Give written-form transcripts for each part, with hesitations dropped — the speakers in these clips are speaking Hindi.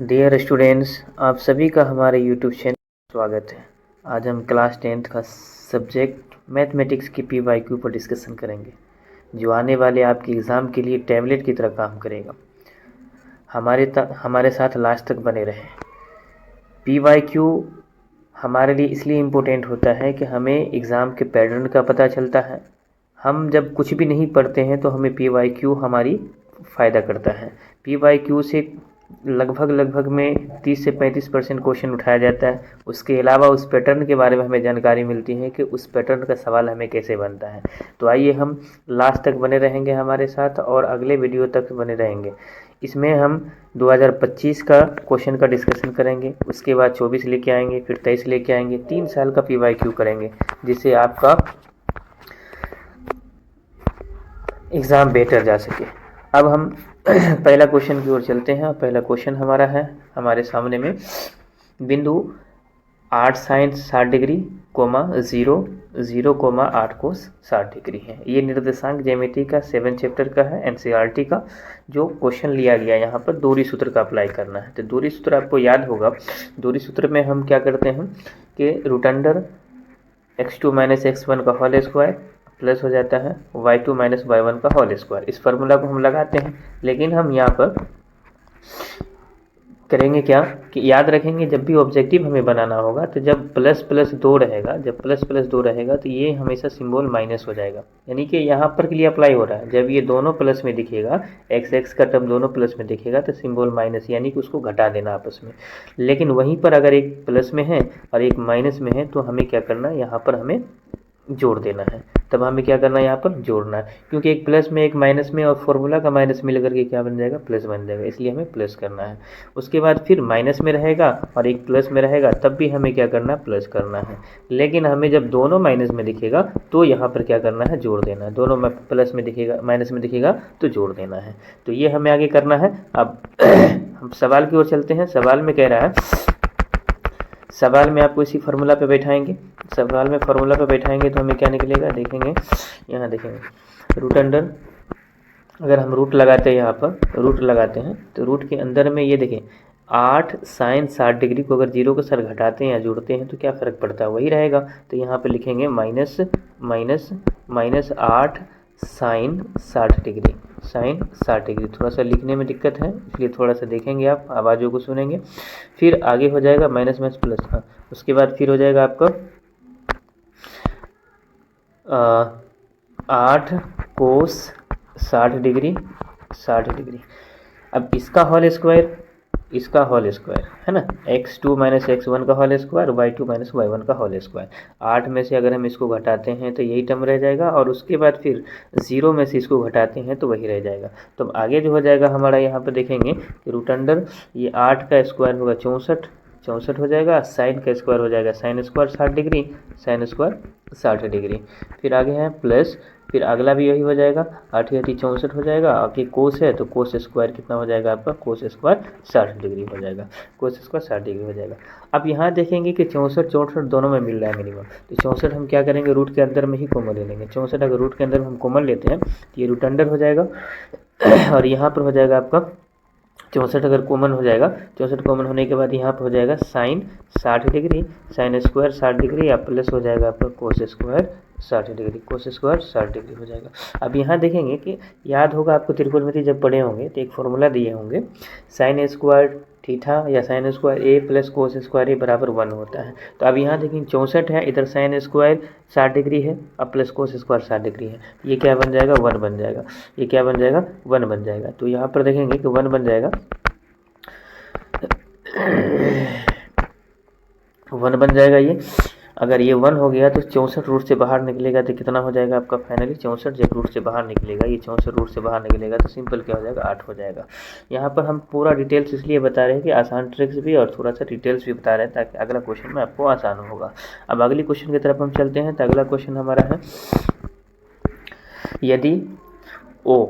डियर स्टूडेंट्स, आप सभी का हमारे यूट्यूब चैनल में स्वागत है। आज हम क्लास 10th का सब्जेक्ट मैथमेटिक्स की PYQ पर डिस्कशन करेंगे, जो आने वाले आपके एग्ज़ाम के लिए टैबलेट की तरह काम करेगा। हमारे साथ लास्ट तक बने रहें। PYQ हमारे लिए इसलिए इम्पोर्टेंट होता है कि हमें एग्ज़ाम के पैटर्न का पता चलता है। हम जब कुछ भी नहीं पढ़ते हैं तो हमें PYQ हमारी फ़ायदा करता है। PYQ से लगभग में 30 से 35% क्वेश्चन उठाया जाता है। उसके अलावा उस पैटर्न के बारे में हमें जानकारी मिलती है कि उस पैटर्न का सवाल हमें कैसे बनता है। तो आइए हम लास्ट तक बने रहेंगे हमारे साथ और अगले वीडियो तक बने रहेंगे। इसमें हम 2025 का क्वेश्चन का डिस्कशन करेंगे, उसके बाद 24 लेके आएंगे, फिर 23 लेके आएंगे, 3 साल का PYQ करेंगे, जिससे आपका एग्ज़ाम बेटर जा सके। अब हम पहला क्वेश्चन की ओर चलते हैं। पहला क्वेश्चन हमारा है हमारे सामने में, बिंदु 8 sin 60 डिग्री, 0 8 cos 60 डिग्री है। ये निर्देशांक ज्यामिति का 7 चैप्टर का है, NCERT का, जो क्वेश्चन लिया गया यहाँ पर दूरी सूत्र का अप्लाई करना है। तो दूरी सूत्र आपको याद होगा। दूरी सूत्र में हम क्या करते हैं कि रूट अंडर x2 - x1 का होल स्क्वायर प्लस हो जाता है y2 - y1 का होल स्क्वायर। इस फार्मूला को हम लगाते हैं, लेकिन हम यहाँ पर करेंगे क्या कि याद रखेंगे, जब भी ऑब्जेक्टिव हमें बनाना होगा तो जब प्लस प्लस 2 रहेगा तो ये हमेशा सिंबल माइनस हो जाएगा, यानी कि यहाँ पर के लिए अप्लाई हो रहा है। जब ये दोनों प्लस में दिखेगा, x का टर्म दोनों प्लस में दिखेगा तो सिंबल माइनस, यानी कि उसको घटा देना आपस में। लेकिन वहीं पर अगर एक प्लस में है और एक माइनस में है तो हमें क्या करना है, यहाँ पर हमें जोड़ देना है। तब हमें क्या करना है, यहाँ पर जोड़ना है, क्योंकि एक प्लस में एक माइनस में और फॉर्मूला का माइनस मिल करके क्या बन जाएगा, प्लस बन जाएगा, इसलिए हमें प्लस करना है। उसके बाद फिर माइनस में रहेगा और एक प्लस में रहेगा, तब भी हमें क्या करना है, प्लस करना है। लेकिन हमें जब दोनों माइनस में दिखेगा तो यहाँ पर क्या करना है, जोड़ देना है। दोनों में प्लस में दिखेगा, माइनस में दिखेगा तो जोड़ देना है। तो ये हमें आगे करना है। अब हम सवाल की ओर चलते हैं। सवाल में कह रहा है, सवाल में आपको इसी फार्मूला पे बैठाएंगे। सवाल में फार्मूला पे बैठाएंगे तो हमें क्या निकलेगा, देखेंगे यहाँ, देखेंगे रूट अंडर, अगर हम रूट लगाते हैं, यहाँ पर रूट लगाते हैं तो रूट के अंदर में ये देखें 8 sin 60 डिग्री को अगर 0 के साथ घटाते हैं या जोड़ते हैं तो क्या फ़र्क पड़ता है, वही रहेगा। तो यहाँ पे लिखेंगे माइनस 8 sin 60 डिग्री, थोड़ा सा लिखने में दिक्कत है, इसलिए थोड़ा सा देखेंगे, आप आवाज़ों को सुनेंगे। फिर आगे हो जाएगा माइनस माइनस प्लस, हाँ, उसके बाद फिर हो जाएगा आपका 8 cos 60 डिग्री। अब इसका होल स्क्वायर है ना, x2 - x1 का होल स्क्वायर, y2 - y1 का होल स्क्वायर। 8 में से अगर हम इसको घटाते हैं तो यही टर्म रह जाएगा, और उसके बाद फिर 0 में से इसको घटाते हैं तो वही रह जाएगा। तो अब आगे जो हो जाएगा हमारा, यहाँ पर देखेंगे कि रूट अंडर ये 8 का स्क्वायर होगा 64 हो जाएगा, साइन का स्क्वायर हो जाएगा साइन स्क्वायर 60 डिग्री। फिर आगे है प्लस, फिर अगला भी यही हो जाएगा, 8 × 64 हो जाएगा। आपकी कोस है तो कोस स्क्वायर कितना हो जाएगा आपका, कोस स्क्वायर 60 डिग्री हो जाएगा, कोस स्क्वायर 60 डिग्री हो जाएगा। अब यहाँ देखेंगे कि 64 दोनों में मिल रहा है मिनिमम, तो 64 हम क्या करेंगे, रूट के अंदर में ही कॉमन ले लेंगे। 64 अगर रूट के अंदर हम कॉमन लेते हैं तो ये रूट अंडर हो जाएगा, और यहाँ पर हो जाएगा आपका 64 अगर कॉमन हो जाएगा, 64 कॉमन होने के बाद यहाँ पर हो जाएगा sine 60 degree, sine square 60 degree, या प्लस हो जाएगा आपका cos square 60 degree, cos square 60 degree हो जाएगा। अब यहाँ देखेंगे कि याद होगा आपको, त्रिकोणमिति जब पढ़े होंगे तो एक फॉर्मूला दिए होंगे, साइन स्क्वायर थीटा या साइन स्क्वायर ए प्लस कोस स्क्वायर ए बराबर 1 होता है। तो अब यहाँ देखेंगे 64 है, इधर साइन स्क्वायर 60 डिग्री है, अब प्लस कोस स्क्वायर 60 डिग्री है, ये क्या बन जाएगा, 1 बन जाएगा। ये क्या बन जाएगा, 1 बन जाएगा। तो यहाँ पर देखेंगे कि 1 बन जाएगा, 1 बन जाएगा ये। अगर ये 1 हो गया तो 64 रूट से बाहर निकलेगा तो कितना हो जाएगा आपका, फाइनली 64 जब रूट से बाहर निकलेगा, ये 64 रूट से बाहर निकलेगा तो सिंपल क्या हो जाएगा, 8 हो जाएगा। यहाँ पर हम पूरा डिटेल्स इसलिए बता रहे हैं कि आसान ट्रिक्स भी और थोड़ा सा डिटेल्स भी बता रहे हैं, ताकि अगला क्वेश्चन में आपको आसान होगा। अब अगली क्वेश्चन की तरफ हम चलते हैं। तो अगला क्वेश्चन हमारा है, यदि O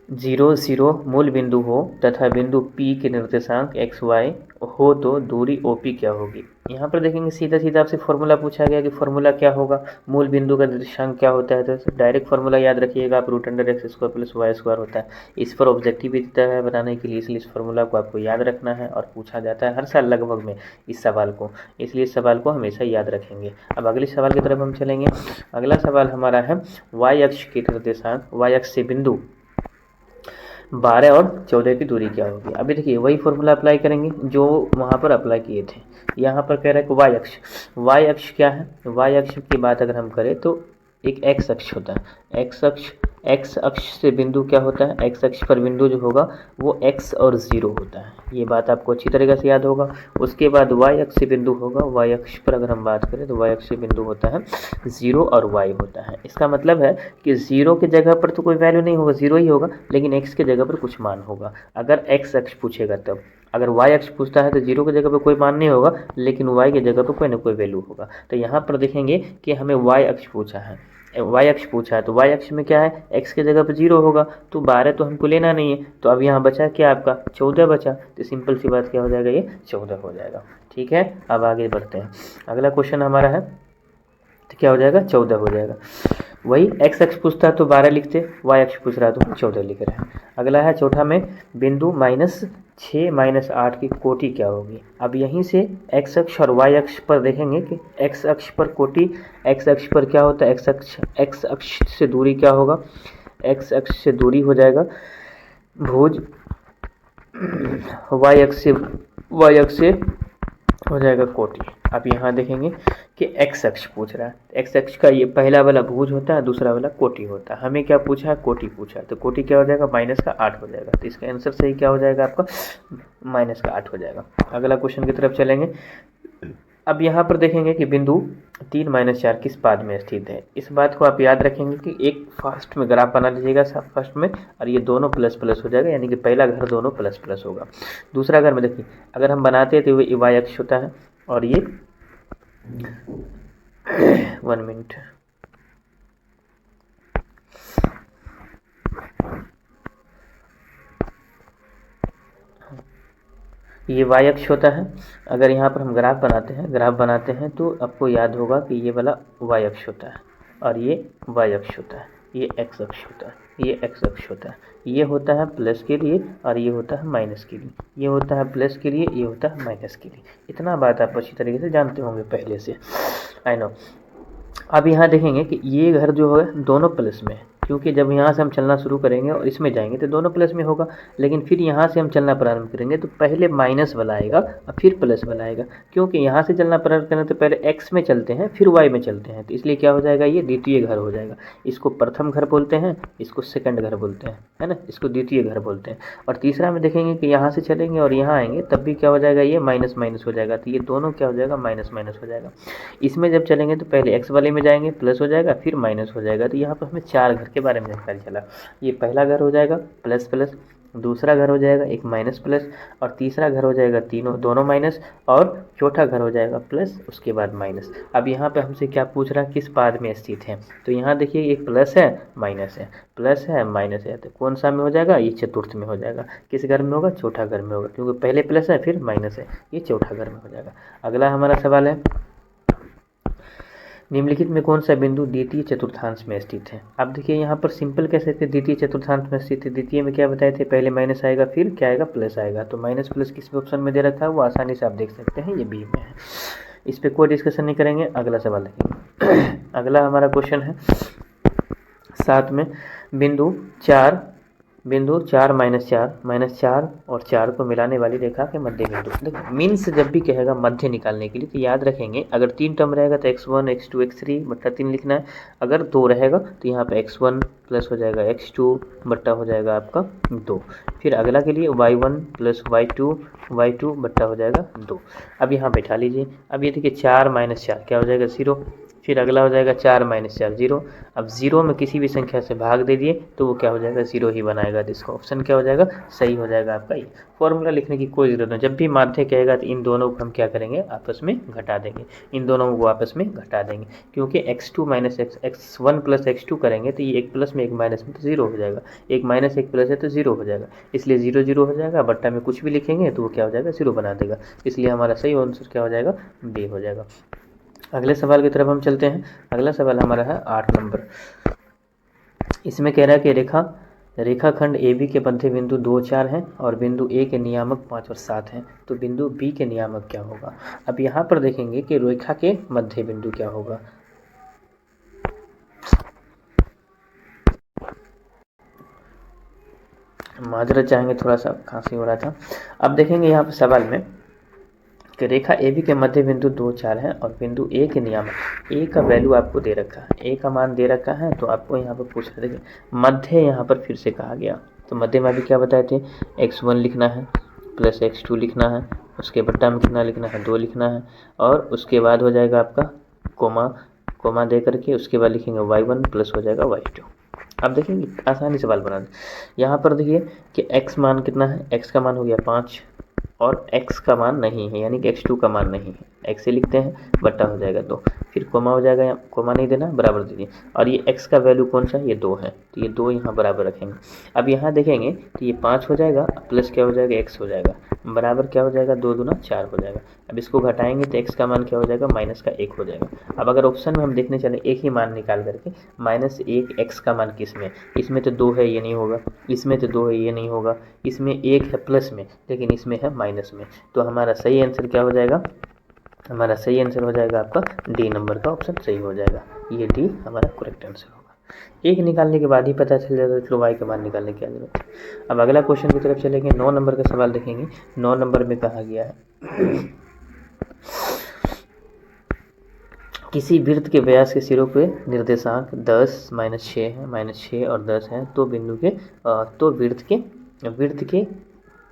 0 0 मूल बिंदु हो तथा बिंदु P के निर्देशांक x y हो तो दूरी OP क्या होगी। यहाँ पर देखेंगे सीधा सीधा आपसे फॉर्मूला पूछा गया कि फॉर्मूला क्या होगा, मूल बिंदु का निर्देशांक क्या होता है। तो डायरेक्ट फॉर्मूला याद रखिएगा आप, √x² प्लस y² होता है। इस पर ऑब्जेक्टिव भी देता है बनाने के लिए, इसलिए इस फॉर्मूला को आपको याद रखना है और पूछा जाता है हर साल लगभग में इस सवाल को, इसलिए इस सवाल को हमेशा याद रखेंगे। अब अगले सवाल की तरफ हम चलेंगे। अगला सवाल हमारा है y अक्ष के निर्देशांक, y अक्ष से बिंदु 12 और 14 की दूरी क्या होगी। अभी देखिए वही फॉर्मूला अप्लाई करेंगे जो वहाँ पर अप्लाई किए थे। यहाँ पर कह रहा है कि वाई अक्ष, वाई अक्ष क्या है, वाई अक्ष की बात अगर हम करें तो एक एक्स अक्ष होता है। एक्स अक्ष से बिंदु क्या होता है, एक्स अक्ष पर बिंदु जो होगा वो एक्स और 0 होता है। ये बात आपको अच्छी तरीके से याद होगा। उसके बाद वाई अक्ष से बिंदु होगा, वाई अक्ष पर अगर हम बात करें तो वाई अक्ष से बिंदु होता है 0 और वाई होता है। इसका मतलब है कि 0 की जगह पर तो कोई वैल्यू नहीं होगा, 0 ही होगा, लेकिन एक्स की जगह पर कुछ मान होगा। अगर एक्स अक्ष पूछेगा तब, अगर वाई अक्ष पूछता है तो 0 की जगह पर कोई मान नहीं होगा, लेकिन वाई की जगह पर कोई ना कोई वैल्यू होगा। तो यहाँ पर देखेंगे कि हमें वाई अक्ष पूछा है, वाई अक्ष पूछा है तो वाई अक्ष में क्या है, एक्स की जगह पर 0 होगा, तो 12 तो हमको लेना नहीं है। तो अब यहाँ बचा क्या आपका 14 बचा, तो सिंपल सी बात क्या हो जाएगा, ये 14 हो जाएगा। ठीक है, अब आगे बढ़ते हैं। अगला क्वेश्चन हमारा है तो क्या हो जाएगा, 14 हो जाएगा। वही एक्स अक्ष पूछता है तो 12 लिखते, वाई अक्ष पूछ रहा है तो 14 लिख रहे हैं। अगला है चौथा में बिंदु -6 -8 की कोटि क्या होगी। अब यहीं से एक्स अक्ष और वाई अक्ष पर देखेंगे कि एक्स अक्ष पर कोटि, एक्स अक्ष पर क्या होता है, एक्स अक्ष से दूरी क्या होगा, एक्स अक्ष से दूरी हो जाएगा भुज, वाई अक्ष से हो जाएगा कोटि। अब यहाँ देखेंगे कि एक्स अक्ष पूछ रहा है, एक्स अक्ष का ये पहला वाला भुज होता है, दूसरा वाला कोटि होता है। हमें क्या पूछा है, कोटि पूछा है, तो कोटि क्या हो जाएगा, -8 हो जाएगा। तो इसका आंसर सही क्या हो जाएगा आपका, -8 हो जाएगा। अगला क्वेश्चन की तरफ चलेंगे। अब यहाँ पर देखेंगे कि बिंदु 3 -4 किस पाद में स्थित है। इस बात को आप याद रखेंगे कि एक फर्स्ट में ग्राफ बना लीजिएगा फर्स्ट में, और ये दोनों प्लस प्लस हो जाएगा, यानी कि पहला घर दोनों प्लस प्लस होगा। दूसरा घर में देखिए अगर हम बनाते हैं तो ये वाई अक्ष होता है और ये 1 मिनट, ये वाई अक्ष होता है। अगर यहाँ पर हम ग्राफ बनाते हैं तो आपको याद होगा कि ये वाला वाई अक्ष होता है और ये वाई अक्ष होता है, ये एक्स अक्ष होता है, ये एक्स अक्ष होता है। ये होता है प्लस के लिए और ये होता है माइनस के लिए, ये होता है प्लस के लिए, ये होता है माइनस के लिए। इतना बात आप अच्छी तरीके से जानते होंगे पहले से, आई नो। अब यहाँ देखेंगे कि ये घर जो है दोनों प्लस में, क्योंकि जब यहाँ से हम चलना शुरू करेंगे और इसमें जाएंगे तो दोनों प्लस में होगा, लेकिन फिर यहाँ से हम चलना प्रारंभ करेंगे तो पहले माइनस वाला आएगा और फिर प्लस वाला आएगा, क्योंकि यहाँ से चलना प्रारंभ करें तो पहले एक्स में चलते हैं फिर वाई में चलते हैं, तो इसलिए क्या हो जाएगा, ये द्वितीय घर हो जाएगा। इसको प्रथम घर बोलते हैं, इसको सेकंड घर बोलते हैं, है ना, इसको द्वितीय घर बोलते हैं। और तीसरा में देखेंगे कि यहाँ से चलेंगे और यहाँ आएंगे तब भी क्या हो जाएगा, ये माइनस माइनस हो जाएगा, तो ये दोनों क्या हो जाएगा, माइनस माइनस हो जाएगा। इसमें जब चलेंगे तो पहले एक्स वाले में जाएंगे, प्लस हो जाएगा फिर माइनस हो जाएगा। तो यहाँ पर हमें 4 घर के बारे में जानकारी चला। ये पहला घर हो जाएगा प्लस प्लस, दूसरा घर हो जाएगा एक माइनस प्लस, और तीसरा घर हो जाएगा दोनों माइनस, और चौथा घर हो जाएगा प्लस उसके बाद माइनस। अब यहाँ पे हमसे क्या पूछ रहा है, किस पाद में स्थित है। तो यहाँ देखिए एक प्लस है माइनस है, प्लस है माइनस है, तो कौन सा में हो जाएगा, ये चतुर्थ में हो जाएगा। किस घर में होगा, चौथा घर में होगा, क्योंकि पहले प्लस है फिर माइनस है, ये चौथा घर में हो जाएगा। अगला हमारा सवाल है निम्नलिखित में कौन सा बिंदु द्वितीय चतुर्थांश में स्थित है। अब देखिए यहाँ पर सिंपल कैसे थे, द्वितीय चतुर्थांश में स्थित है। द्वितीय में क्या बताए थे, पहले माइनस आएगा फिर क्या आएगा, प्लस आएगा। तो माइनस प्लस किस ऑप्शन में दे रखा है, वो आसानी से आप देख सकते हैं, ये बी में है। इस पर कोई डिस्कशन नहीं करेंगे, अगला सवाल देखेंगे। अगला हमारा क्वेश्चन है 7 में बिंदु 4 -4 और 4 को मिलाने वाली रेखा के मध्य बिंदु। देखो मीन्स जब भी कहेगा मध्य निकालने के लिए तो याद रखेंगे, अगर 3 टर्म रहेगा तो x1 x2 x3 बट्टा 3 लिखना है। अगर 2 रहेगा तो यहाँ पे x1 प्लस हो जाएगा x2 बट्टा हो जाएगा आपका 2। फिर अगला के लिए y1 प्लस y2 बट्टा हो जाएगा 2। अब यहाँ बैठा लीजिए। अब ये देखिए 4 - 4 क्या हो जाएगा, 0। फिर अगला हो जाएगा 4 - 4 0। अब 0 में किसी भी संख्या से भाग दे दिए तो वो क्या हो जाएगा 0 ही बनाएगा, तो इसका ऑप्शन क्या हो जाएगा सही हो जाएगा आपका ये। फॉर्मूला लिखने की कोई ज़रूरत नहीं, जब भी माध्य कहेगा तो इन दोनों को हम क्या करेंगे आपस में घटा देंगे, इन दोनों को आपस में घटा देंगे, क्योंकि x2 - x1 + x2 करेंगे तो ये 1 प्लस में 1 माइनस में तो 0 हो जाएगा, 1 - 1 प्लस है तो 0 हो जाएगा, इसलिए 0 0 हो जाएगा। बट्टा में कुछ भी लिखेंगे तो वो क्या हो जाएगा 0 बना देगा, इसलिए हमारा सही आंसर क्या हो जाएगा बी हो जाएगा। अगले सवाल की तरफ हम चलते हैं। अगला सवाल हमारा है 8 नंबर। इसमें कह रहा है कि रेखाखंड AB के मध्य बिंदु 2 4 हैं और बिंदु A के नियामक 5 और 7 हैं, तो बिंदु B के नियामक क्या होगा। अब यहाँ पर देखेंगे कि रेखा के मध्य बिंदु क्या होगा। माजरत चाहेंगे, थोड़ा सा खांसी हो रहा था। अब देखेंगे यहाँ पर सवाल में कि रेखा AB के मध्य बिंदु 2 4 है और बिंदु A के नियामक, A का वैल्यू आपको दे रखा है, A का मान दे रखा है, तो आपको यहाँ पर पूछ रहे थे मध्य, यहाँ पर फिर से कहा गया, तो मध्य में भी क्या बताए थे x1 लिखना है प्लस x2 लिखना है, उसके बट्टा में कितना लिखना है 2 लिखना है, और उसके बाद हो जाएगा आपका कोमा दे करके उसके बाद लिखेंगे y1 प्लस हो जाएगा y2। अब देखेंगे आसानी सवाल बना दें। यहाँ पर देखिए कि x मान कितना है, x का मान हो गया 5 और x का मान नहीं है, यानी कि x2 का मान नहीं है, x से लिखते हैं, बट्टा हो जाएगा 2, फिर कोमा हो जाएगा, यहाँ कोमा नहीं देना बराबर दीजिए, और ये x का वैल्यू कौन सा है ये 2 है, तो ये 2 यहाँ बराबर रखेंगे। अब यहाँ देखेंगे तो ये 5 हो जाएगा प्लस क्या हो जाएगा x हो जाएगा, बराबर क्या हो जाएगा 2 दूना 4 हो जाएगा। अब इसको घटाएंगे तो x का मान क्या हो जाएगा -1 हो जाएगा। अब अगर ऑप्शन में हम देखने चले एक ही मान निकाल करके -1 x का मान किस में, इसमें तो 2 है ये नहीं होगा, इसमें तो 2 है ये नहीं होगा, इसमें 1 है प्लस में लेकिन इसमें है माइनस में, तो हमारा सही आंसर क्या हो जाएगा, हमारा सही आंसर हो जाएगा आपका डी नंबर का ऑप्शन सही हो जाएगा, ये डी हमारा करेक्ट आंसर होगा। एक निकालने के बाद ही पता चल जाएगा तो वाई का मान निकालने की जरूरत है। अब अगला क्वेश्चन की तरफ चलेंगे, 9 नंबर का सवाल देखेंगे। 9 नंबर में कहा गया है किसी वृत्त के व्यास के सिरों पे निर्देशांक 10 - 6 है, -6 और 10 है, तो बिंदु के तो वृत्त के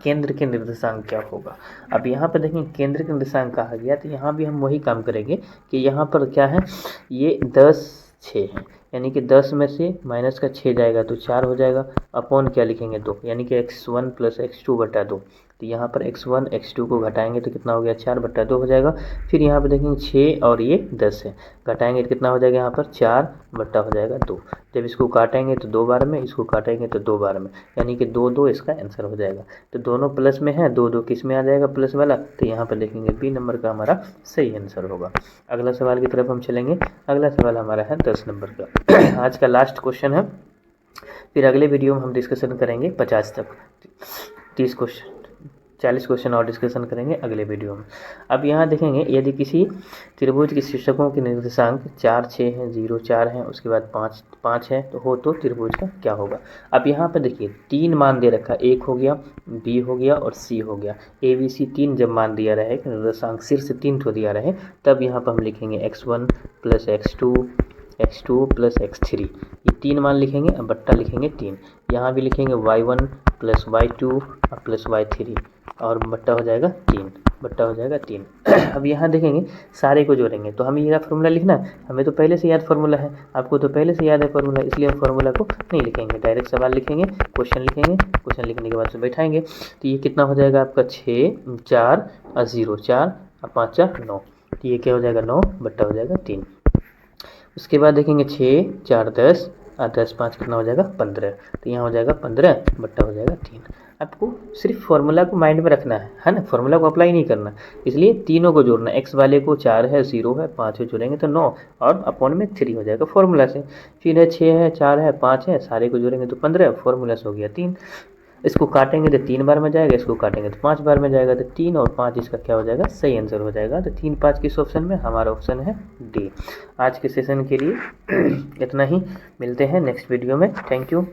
केंद्र के निर्देशांक क्या होगा। अब यहाँ पर देखें केंद्र के निर्देशांक कहा गया, तो यहाँ भी हम वही काम करेंगे कि यहाँ पर क्या है ये 10 6 है, यानी कि 10 में से माइनस का 6 जाएगा तो 4 हो जाएगा, अपॉन क्या लिखेंगे 2, यानी कि x1 + x2 बटा 2, तो यहाँ पर x1 x2 को घटाएंगे तो कितना हो गया 4 बटा 2 हो जाएगा। फिर यहाँ पर देखेंगे 6 और ये 10 है, घटाएंगे तो कितना हो जाएगा यहाँ पर 4 बटा हो जाएगा 2, जब इसको काटेंगे तो 2 बार में, इसको काटेंगे तो 2 बार में, यानी कि 2 2 इसका आंसर हो जाएगा। तो दोनों प्लस में है, 2 2 किस में आ जाएगा प्लस वाला, तो यहाँ पर देखेंगे बी नंबर का हमारा सही आंसर होगा। अगला सवाल की तरफ हम चलेंगे। अगला सवाल हमारा है 10 नंबर का, आज का लास्ट क्वेश्चन है, फिर अगले वीडियो में हम डिस्कशन करेंगे 50 तक, 30 क्वेश्चन 40 क्वेश्चन और डिस्कशन करेंगे अगले वीडियो में। अब यहाँ देखेंगे यदि किसी त्रिभुज के शीर्षकों के निर्देशांक 4 6 हैं, 0 4 हैं, उसके बाद 5 5 है तो हो तो त्रिभुज का क्या होगा। अब यहाँ पर देखिए 3 मान दे रखा, 1 हो गया, बी हो गया और सी हो गया, ए बी सी 3 जब मान दिया रहे निर्देशांक शीर्ष 3 ठो दिया रहे, तब यहाँ पर हम लिखेंगे x1 + x2 + x3, ये 3 मान लिखेंगे, अब बट्टा लिखेंगे 3, यहाँ भी लिखेंगे y1 + y2 + y3 और बट्टा हो जाएगा 3, बट्टा हो जाएगा 3। अब यहाँ देखेंगे सारे को जोड़ेंगे तो हमें ये फार्मूला लिखना है, हमें तो पहले से याद फार्मूला है, आपको तो पहले से याद है फार्मूला, इसलिए हम फार्मूला को नहीं लिखेंगे, डायरेक्ट सवाल लिखेंगे, क्वेश्चन लिखेंगे, क्वेश्चन लिखने के बाद से बैठाएंगे, तो ये कितना हो जाएगा आपका 6 4 और 0 4 और 5 4 9, तो ये क्या हो जाएगा 9 बट्टा हो जाएगा 3। उसके बाद देखेंगे 6 4 10 और 10 5 कितना हो जाएगा 15, तो यहाँ हो जाएगा 15 बट्टा हो जाएगा 3। आपको सिर्फ फार्मूला को माइंड में रखना है ना, फार्मूला को अप्लाई नहीं करना, इसलिए तीनों को जोड़ना, x वाले को 4 है 0 है 5 है जोड़ेंगे तो 9 और अपॉन में 3 हो जाएगा फार्मूला से, फिर है 6 है 4 है 5 है, सारे को जोड़ेंगे तो 15, फार्मूला से हो गया 3, इसको काटेंगे तो 3 बार में जाएगा, इसको काटेंगे तो 5 बार में जाएगा, तो 3 और 5 इसका क्या हो जाएगा सही आंसर हो जाएगा। तो 3 5 किस ऑप्शन में, हमारा ऑप्शन है डी। आज के सेशन के लिए इतना ही, मिलते हैं नेक्स्ट वीडियो में, थैंक यू।